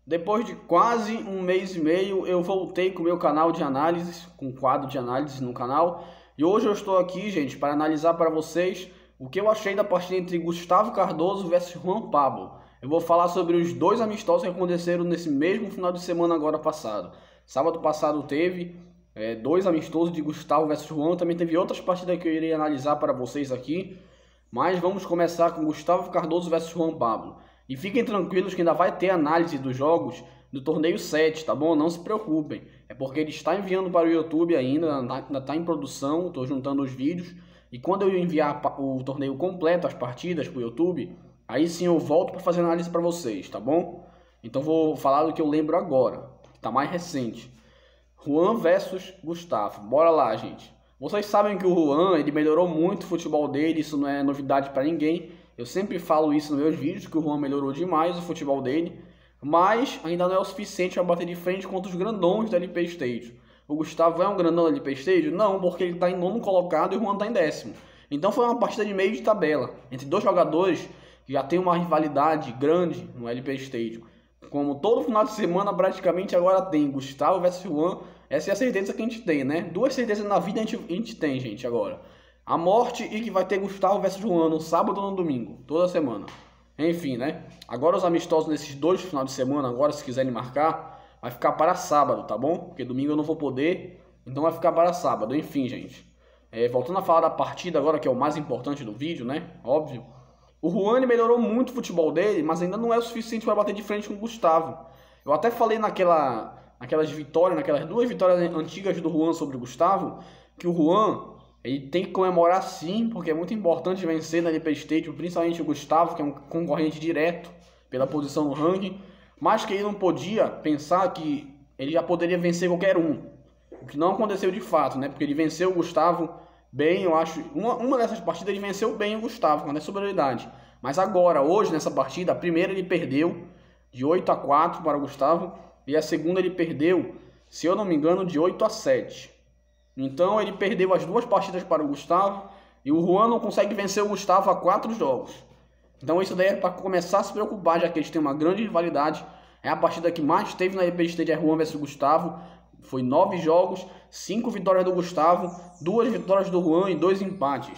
Depois de quase um mês e meio, eu voltei com o meu canal de análises, com um quadro de análise no canal. E hoje eu estou aqui, gente, para analisar para vocês o que eu achei da partida entre Gustavo Cardoso versus Juan Pablo. Eu vou falar sobre os dois amistosos que aconteceram nesse mesmo final de semana agora passado. Sábado passado teve dois amistosos de Gustavo versus Juan. Também teve outras partidas que eu irei analisar para vocês aqui. Mas vamos começar com Gustavo Cardoso versus Juan Pablo. E fiquem tranquilos que ainda vai ter análise dos jogos do torneio 7, tá bom? Não se preocupem. É porque ele está enviando para o YouTube ainda está em produção, estou juntando os vídeos. E quando eu enviar o torneio completo, as partidas para o YouTube, aí sim eu volto para fazer análise para vocês, tá bom? Então vou falar do que eu lembro agora, que está mais recente. Juan versus Gustavo. Bora lá, gente. Vocês sabem que o Juan, ele melhorou muito o futebol dele, isso não é novidade para ninguém. Eu sempre falo isso nos meus vídeos, que o Juan melhorou demais o futebol dele, mas ainda não é o suficiente para bater de frente contra os grandões da LP Stage. O Gustavo é um grandão da LP Stage? Não, porque ele está em nono colocado e o Juan está em décimo. Então foi uma partida de meio de tabela, entre dois jogadores que já tem uma rivalidade grande no LP Stage. Como todo final de semana praticamente agora tem Gustavo versus Juan, essa é a certeza que a gente tem, né? Duas certezas na vida a gente tem, gente, agora. A morte e que vai ter Gustavo versus Juan no sábado ou no domingo, toda semana. Enfim, né? Agora os amistosos nesses dois finais de semana, agora se quiserem marcar, vai ficar para sábado, tá bom? Porque domingo eu não vou poder, então vai ficar para sábado. Enfim, gente. Voltando a falar da partida agora, que é o mais importante do vídeo, né? Óbvio. O Juan ele melhorou muito o futebol dele, mas ainda não é o suficiente para bater de frente com o Gustavo. Eu até falei naquelas vitórias, naquelas duas vitórias antigas do Juan sobre o Gustavo, que o Juan ele tem que comemorar sim, porque é muito importante vencer na LP Stage, principalmente o Gustavo, que é um concorrente direto pela posição no ranking, mas que ele não podia pensar que ele já poderia vencer qualquer um, o que não aconteceu de fato, né? Porque ele venceu o Gustavo bem, eu acho, uma dessas partidas ele venceu bem o Gustavo, com superioridade, mas agora, hoje, nessa partida, a primeira ele perdeu de 8-4 para o Gustavo, e a segunda ele perdeu, se eu não me engano, de 8-7. Então ele perdeu as duas partidas para o Gustavo e o Juan não consegue vencer o Gustavo há 4 jogos. Então isso daí é para começar a se preocupar, já que eles têm uma grande rivalidade. É a partida que mais teve na LP Stage, é Juan versus Gustavo. Foi 9 jogos, 5 vitórias do Gustavo, 2 vitórias do Juan e 2 empates.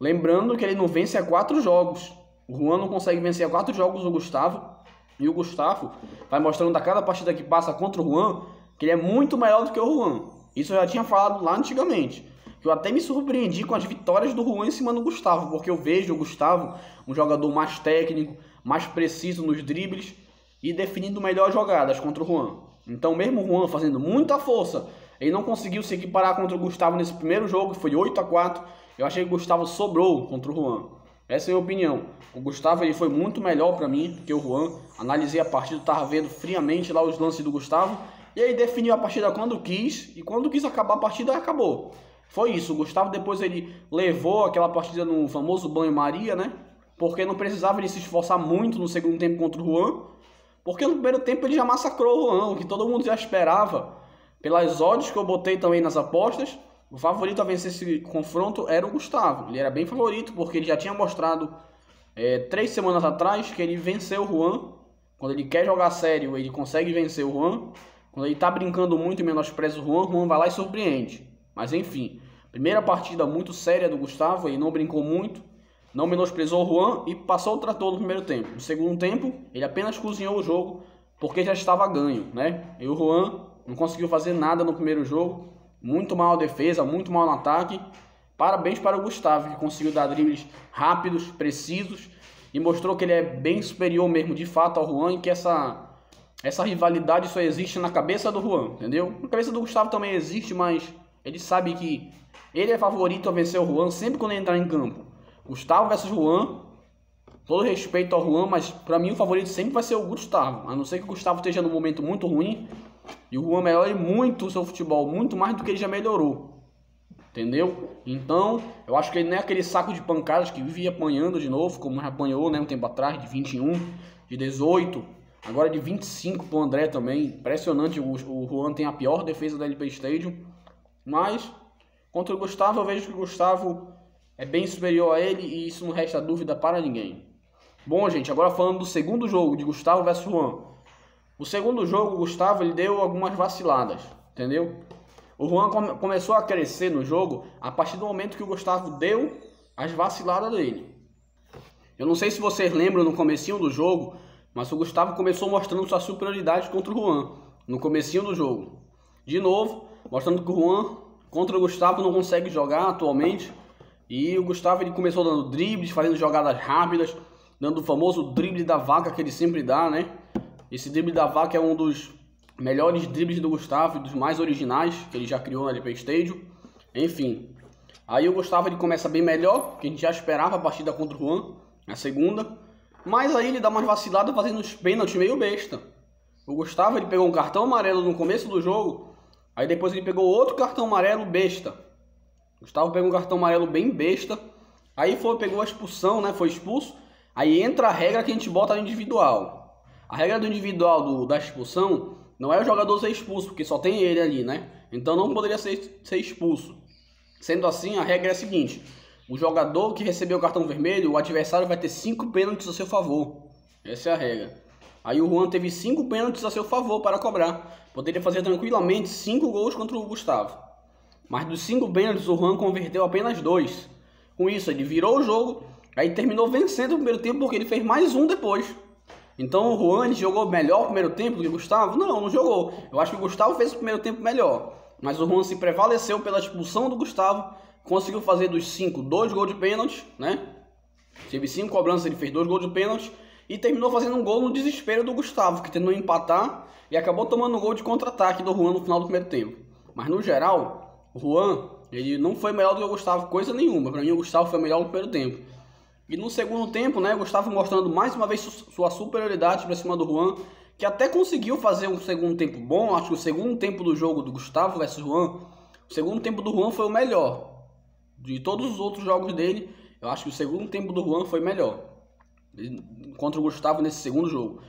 Lembrando que ele não vence há 4 jogos. O Juan não consegue vencer há 4 jogos o Gustavo. E o Gustavo vai mostrando a cada partida que passa contra o Juan que ele é muito melhor do que o Juan. Isso eu já tinha falado lá antigamente. Eu até me surpreendi com as vitórias do Juan em cima do Gustavo, porque eu vejo o Gustavo um jogador mais técnico, mais preciso nos dribles e definindo melhor jogadas contra o Juan. Então mesmo o Juan fazendo muita força, ele não conseguiu se equiparar contra o Gustavo nesse primeiro jogo, que foi 8-4. Eu achei que o Gustavo sobrou contra o Juan. Essa é a minha opinião. O Gustavo ele foi muito melhor para mim do que o Juan. Analisei a partida, estava vendo friamente lá os lances do Gustavo. E aí definiu a partida quando quis, e quando quis acabar a partida, acabou. Foi isso, o Gustavo depois ele levou aquela partida no famoso banho-maria, né? Porque não precisava ele se esforçar muito no segundo tempo contra o Juan, porque no primeiro tempo ele já massacrou o Juan, o que todo mundo já esperava. Pelas odds que eu botei também nas apostas, o favorito a vencer esse confronto era o Gustavo. Ele era bem favorito, porque ele já tinha mostrado 3 semanas atrás que ele venceu o Juan. Quando ele quer jogar sério, ele consegue vencer o Juan. Quando ele tá brincando muito e menospreza o Juan vai lá e surpreende. Mas enfim, primeira partida muito séria do Gustavo, ele não brincou muito, não menosprezou o Juan e passou o trator no primeiro tempo. No segundo tempo, ele apenas cozinhou o jogo porque já estava ganho, né? E o Juan não conseguiu fazer nada no primeiro jogo, muito mal a defesa, muito mal no ataque. Parabéns para o Gustavo, que conseguiu dar dribles rápidos, precisos e mostrou que ele é bem superior mesmo de fato ao Juan e que essa rivalidade só existe na cabeça do Juan, entendeu? Na cabeça do Gustavo também existe, mas ele sabe que ele é favorito a vencer o Juan sempre quando ele entrar em campo. Gustavo versus Juan, todo respeito ao Juan, mas pra mim o favorito sempre vai ser o Gustavo. A não ser que o Gustavo esteja num momento muito ruim e o Juan melhore muito o seu futebol, muito mais do que ele já melhorou. Entendeu? Então, eu acho que ele não é aquele saco de pancadas que vive apanhando de novo, como já apanhou, né, um tempo atrás, de 21, de 18... Agora de 25 pro André também. Impressionante, o Juan tem a pior defesa da LP Stadium. Mas, contra o Gustavo, eu vejo que o Gustavo é bem superior a ele e isso não resta dúvida para ninguém. Bom, gente, agora falando do segundo jogo, de Gustavo versus Juan. O segundo jogo, o Gustavo, ele deu algumas vaciladas, entendeu? O Juan começou a crescer no jogo a partir do momento que o Gustavo deu as vaciladas dele. Eu não sei se vocês lembram no comecinho do jogo, mas o Gustavo começou mostrando sua superioridade contra o Juan, no comecinho do jogo. De novo, mostrando que o Juan contra o Gustavo não consegue jogar atualmente. E o Gustavo, ele começou dando dribles, fazendo jogadas rápidas, dando o famoso drible da vaca que ele sempre dá, né? Esse drible da vaca é um dos melhores dribles do Gustavo, dos mais originais que ele já criou na LP Stadium. Enfim, aí o Gustavo, ele começa bem melhor, que a gente já esperava a partida contra o Juan, a segunda. Mas aí ele dá umas vaciladas fazendo os pênaltis meio besta. O Gustavo, ele pegou um cartão amarelo no começo do jogo, aí depois ele pegou outro cartão amarelo besta. O Gustavo pegou um cartão amarelo bem besta, aí pegou a expulsão, né? Foi expulso. Aí entra a regra que a gente bota no individual. A regra do individual da expulsão não é o jogador ser expulso, porque só tem ele ali, né? Então não poderia ser expulso. Sendo assim, a regra é a seguinte: o jogador que recebeu o cartão vermelho, o adversário vai ter 5 pênaltis a seu favor. Essa é a regra. Aí o Juan teve 5 pênaltis a seu favor para cobrar. Poderia fazer tranquilamente 5 gols contra o Gustavo. Mas dos 5 pênaltis, o Juan converteu apenas 2. Com isso, ele virou o jogo, aí terminou vencendo o primeiro tempo porque ele fez mais um depois. Então o Juan, ele jogou melhor o primeiro tempo do que o Gustavo? Não jogou. Eu acho que o Gustavo fez o primeiro tempo melhor. Mas o Juan se prevaleceu pela expulsão do Gustavo, conseguiu fazer dos 5, 2 gols de pênalti, né? Teve 5 cobranças, ele fez 2 gols de pênalti e terminou fazendo um gol no desespero do Gustavo, que tentou empatar e acabou tomando um gol de contra-ataque do Juan no final do primeiro tempo. Mas no geral, o Juan, ele não foi melhor do que o Gustavo, coisa nenhuma. Para mim o Gustavo foi melhor no primeiro tempo. E no segundo tempo, né, o Gustavo mostrando mais uma vez sua superioridade para cima do Juan, que até conseguiu fazer um segundo tempo bom. Acho que o segundo tempo do jogo do Gustavo versus Juan, o segundo tempo do Juan foi o melhor. De todos os outros jogos dele, eu acho que o segundo tempo do Juan foi melhor contra o Gustavo nesse segundo jogo.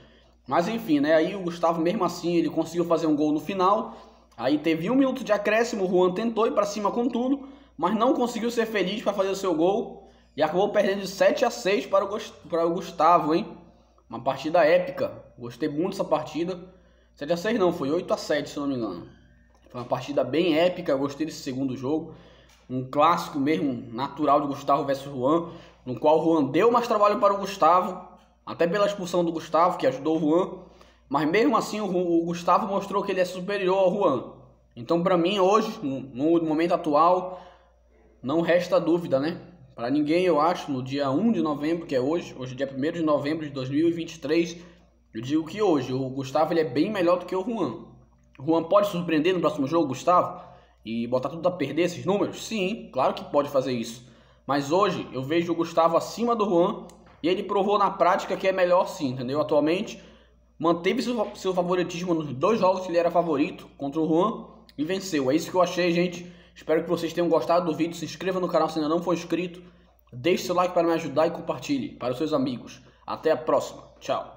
Mas enfim, né, aí o Gustavo mesmo assim, ele conseguiu fazer um gol no final. Aí teve 1 minuto de acréscimo, o Juan tentou ir para cima com tudo, mas não conseguiu ser feliz para fazer o seu gol e acabou perdendo de 7-6 para o Gustavo, hein? Uma partida épica, gostei muito dessa partida. 7-6 não, foi 8-7 se não me engano. Foi uma partida bem épica, gostei desse segundo jogo. Um clássico mesmo, natural de Gustavo versus Juan, no qual o Juan deu mais trabalho para o Gustavo, até pela expulsão do Gustavo, que ajudou o Juan. Mas mesmo assim o Gustavo mostrou que ele é superior ao Juan. Então para mim hoje, no momento atual, não resta dúvida, né? Para ninguém, eu acho, no dia 1 de novembro, que é hoje é dia 1º de novembro de 2023, eu digo que hoje o Gustavo ele é bem melhor do que o Juan. O Juan pode surpreender no próximo jogo, Gustavo, e botar tudo a perder esses números? Sim, claro que pode fazer isso. Mas hoje eu vejo o Gustavo acima do Juan e ele provou na prática que é melhor sim, entendeu? Atualmente manteve seu favoritismo nos 2 jogos que ele era favorito contra o Juan e venceu. É isso que eu achei, gente. Espero que vocês tenham gostado do vídeo. Se inscreva no canal se ainda não for inscrito. Deixe seu like para me ajudar e compartilhe para os seus amigos. Até a próxima. Tchau.